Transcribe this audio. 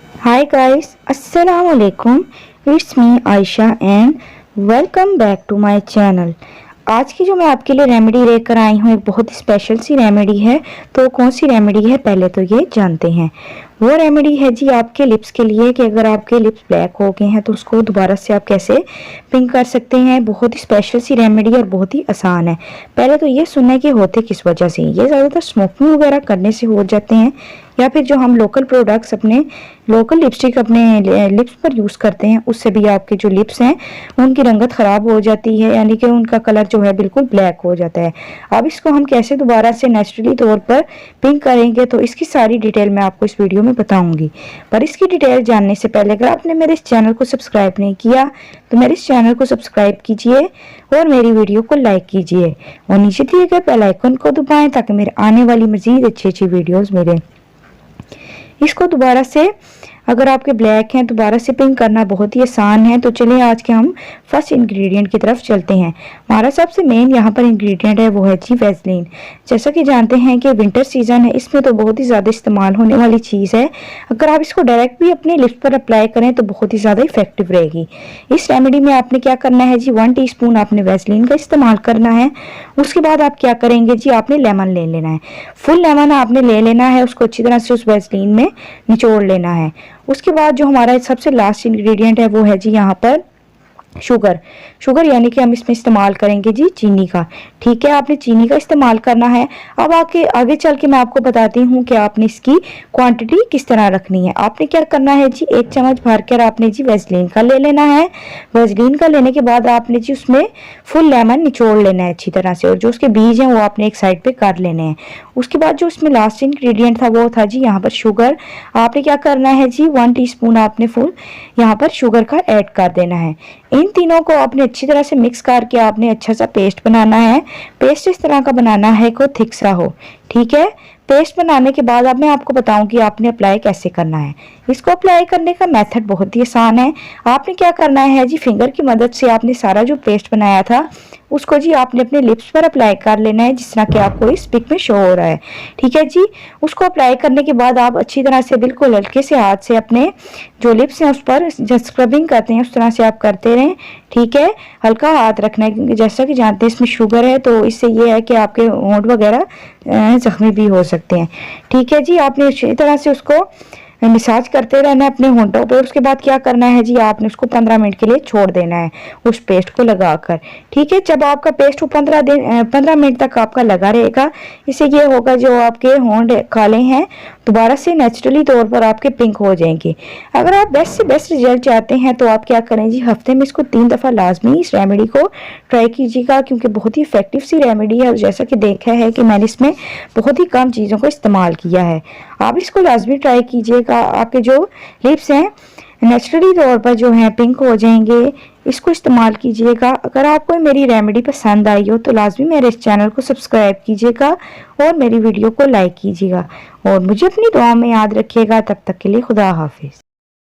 Hi guys, Assalamu alaikum. It's me Aisha and welcome back to my channel. आज की जो मैं आपके लिए रेमेडी लेकर आई हूँ एक बहुत स्पेशल सी रेमेडी है। तो कौन सी रेमेडी है पहले तो ये जानते हैं। वो रेमेडी है जी आपके लिप्स के लिए कि अगर आपके लिप्स ब्लैक हो गए हैं तो उसको दोबारा से आप कैसे पिंक कर सकते हैं। बहुत ही स्पेशल सी रेमेडी और बहुत ही आसान है। पहले तो ये सुनना है कि होते किस वजह से। ये ज़्यादातर स्मोकिंग वगैरह करने से हो जाते हैं या फिर जो हम लोकल प्रोडक्ट्स अपने लोकल लिपस्टिक अपने लिप्स पर यूज़ करते हैं उससे भी आपके जो लिप्स हैं उनकी रंगत ख़राब हो जाती है, यानी कि उनका कलर जो है बिल्कुल ब्लैक हो जाता है। अब इसको हम कैसे दोबारा से नेचुरली तौर पर पिंक करेंगे तो इसकी सारी डिटेल मैं आपको इस वीडियो में बताऊंगी। पर इसकी डिटेल जानने से पहले अगर आपने मेरे इस चैनल को सब्सक्राइब नहीं किया तो मेरे इस चैनल को सब्सक्राइब कीजिए और मेरी वीडियो को लाइक कीजिए और नीचे दिए गए बेल आइकन को दबाएं ताकि मेरे आने वाली मजीद अच्छी वीडियोज़ मिलें। इसको दोबारा से अगर आपके ब्लैक हैं दोबारा से पिंक करना बहुत ही आसान है। तो चलिए आज के हम फर्स्ट इंग्रेडिएंट की तरफ चलते हैं। हमारा सबसे मेन यहाँ पर इंग्रेडिएंट है वो है जी वैसलीन। जैसा कि जानते हैं कि विंटर सीजन है, इसमें तो बहुत ही ज़्यादा इस्तेमाल होने वाली चीज़ है। अगर आप इसको डायरेक्ट भी अपने लिप्स पर अप्लाई करें तो बहुत ही ज़्यादा इफेक्टिव रहेगी। इस रेमेडी में आपने क्या करना है जी 1 टीस्पून आपने वैसलीन का इस्तेमाल करना है। उसके बाद आप क्या करेंगे जी आपने लेमन ले लेना है। फुल लेमन आपने ले लेना है, उसको अच्छी तरह से उस वैसलीन में निचोड़ लेना है। उसके बाद जो हमारा सबसे लास्ट इंग्रेडिएंट है वो है जी यहाँ पर शुगर यानी कि हम इसमें इस्तेमाल करेंगे जी चीनी का। ठीक है, आपने चीनी का इस्तेमाल करना है। अब आगे चल के मैं आपको बताती हूँ कि आपने इसकी क्वांटिटी किस तरह रखनी है। आपने क्या करना है जी 1 चम्मच भर कर आपने जी वैसलीन का ले लेना है। वैसलीन का लेने के बाद आपने जी उसमें फुल लेमन निचोड़ लेना है अच्छी तरह से और जो उसके बीज हैं वो आपने एक साइड पे कर लेने हैं। उसके बाद जो इसमें लास्ट इंग्रेडिएंट था वो था जी यहाँ पर शुगर। आपने क्या करना है जी 1 टीस्पून आपने फुल यहाँ पर शुगर का ऐड कर देना है। इन तीनों को आपने अच्छी तरह से मिक्स करके आपने अच्छा सा पेस्ट बनाना है। पेस्ट इस तरह का बनाना है कि थिक सा हो। ठीक है, पेस्ट बनाने के बाद अब मैं आपको बताऊं कि आपने अप्लाई कैसे करना है। इसको अप्लाई करने का मेथड बहुत ही आसान है। आपने क्या करना है जी फिंगर की मदद से आपने सारा जो पेस्ट बनाया था उसको जी आपने अपने लिप्स पर अप्लाई कर लेना है जिस तरह कि आपको इस पिक में शो हो रहा है। ठीक है जी, उसको अप्लाई करने के बाद आप अच्छी तरह से बिल्कुल हल्के से हाथ से अपने जो लिप्स हैं उस पर जब स्क्रबिंग करते हैं उस तरह से आप करते रहें। ठीक है, हल्का हाथ रखना है क्योंकि जैसा कि जानते हैं इसमें शुगर है तो इससे ये है कि आपके होंठ वगैरह जख्मी भी हो सकते हैं। ठीक है जी, आपने अच्छी तरह से उसको मसाज करते रहना है अपने होंठों पर। उसके बाद क्या करना है जी आपने उसको 15 मिनट के लिए छोड़ देना है उस पेस्ट को लगाकर। ठीक है, जब आपका पेस्ट 15 मिनट तक आपका लगा रहेगा इससे ये होगा जो आपके होंठ काले हैं दोबारा से नेचुरली तौर पर आपके पिंक हो जाएंगे। अगर आप बेस्ट से बेस्ट रिजल्ट चाहते हैं तो आप क्या करें जी हफ्ते में इसको 3 दफ़ा लाजमी इस रेमेडी को ट्राई कीजिएगा क्योंकि बहुत ही इफेक्टिव सी रेमेडी है और जैसा कि देखा है कि मैंने इसमें बहुत ही कम चीज़ों को इस्तेमाल किया है। आप इसको लाजमी ट्राई कीजिएगा, आपके जो लिप्स हैं नेचुरली तौर पर जो हैं पिंक हो जाएंगे। इसको इस्तेमाल कीजिएगा। अगर आपको मेरी रेमेडी पसंद आई हो तो लाजमी मेरे इस चैनल को सब्सक्राइब कीजिएगा और मेरी वीडियो को लाइक कीजिएगा और मुझे अपनी दुआ में याद रखिएगा। तब तक के लिए खुदा हाफिज।